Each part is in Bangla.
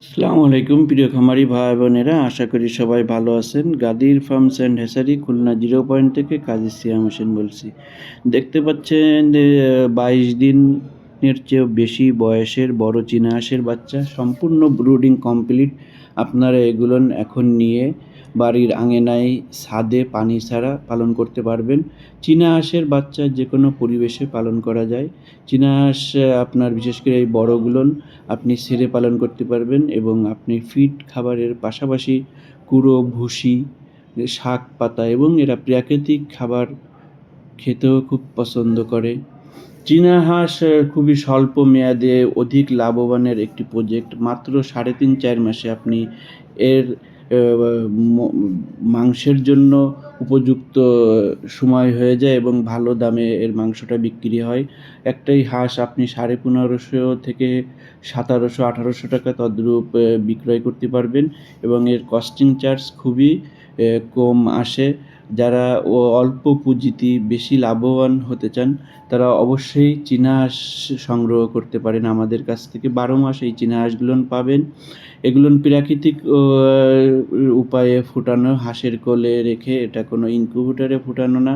আসসালামু আলাইকুম প্রিয় খামারি ভাই বোনেরা, আশা করি সবাই ভালো আছেন। Gadir farms and hatchery, Khulna 0 point থেকে কাজী সিয়াম হোসেন বলছি। দেখতে পাচ্ছেন যে 22 দিনের চেয়েও বেশি বয়সের বড় চীনা হাঁসের বাচ্চা, সম্পূর্ণ ব্রুডিং কমপ্লিট। আপনারা এগুলো এখন নিয়ে বাড়ির আঙিনায় ছাদে পানি ছাড়া পালন করতে পারবেন। চীনা হাঁসের বাচ্চা যে কোনো পরিবেশে পালন করা যায়। চীনা হাঁস আপনার বিশেষ করে এই বড়গুলোন আপনি ছেড়ে পালন করতে পারবেন এবং আপনি ফিড খাবারের পাশাপাশি কুড়ো, ভুসি, শাক পাতা এবং এরা প্রাকৃতিক খাবার খেতেও খুব পছন্দ করে। চীনা হাঁস খুবই স্বল্প মেয়াদে অধিক লাভবানের একটি প্রজেক্ট। মাত্র 3.5-4 মাসে আপনি এর মাংসের জন্য উপযুক্ত সময় হয়ে যায় এবং ভালো দামে এর মাংসটা বিক্রি হয়। একটাই হাঁস আপনি 1550 থেকে 1700-1800 টাকা তদ্রূপ বিক্রয় করতে পারবেন এবং এর কস্টিং চার্জ খুবই কম আসে। যারা অল্প পুঁজিতে বেশি লাভবান হতে চান তারা অবশ্যই চীনা হাঁস সংগ্রহ করতে পারেন আমাদের কাছ থেকে। 12 মাস এই চীনা হাঁসগুলোন পাবেন। এগুলোন প্রাকৃতিক উপায়ে ফুটানো, হাঁসের কোলে রেখে, এটা কোনো ইনকিউবেটরে ফুটানো না।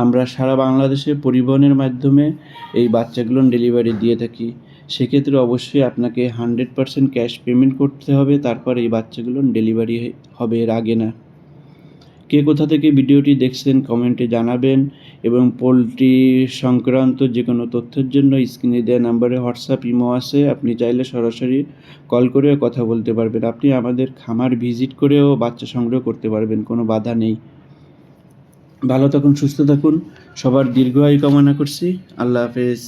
আমরা সারা বাংলাদেশে পরিবহনের মাধ্যমে এই বাচ্চাগুলোন ডেলিভারি দিয়ে থাকি। সেক্ষেত্রে অবশ্যই আপনাকে 100% ক্যাশ পেমেন্ট করতে হবে, তারপর এই বাচ্চাগুলোন ডেলিভারি হবে, এর আগে না। কে কোথা থেকে ভিডিওটি দেখছেন কমেন্টে জানাবেন এবং পোলট্রি সংক্রান্ত যে কোনো তথ্যের জন্য স্ক্রিনে দেওয়া নাম্বারে হোয়াটসঅ্যাপ, ইমো আছে, আপনি চাইলে সরাসরি কল করেও কথা বলতে পারবেন। আপনি আমাদের খামার ভিজিট করেও বাচ্চা সংগ্রহ করতে পারবেন, কোনো বাধা নেই। ভালো থাকুন, সুস্থ থাকুন, সবার দীর্ঘায়ু কামনা করছি। আল্লাহ হাফেজ।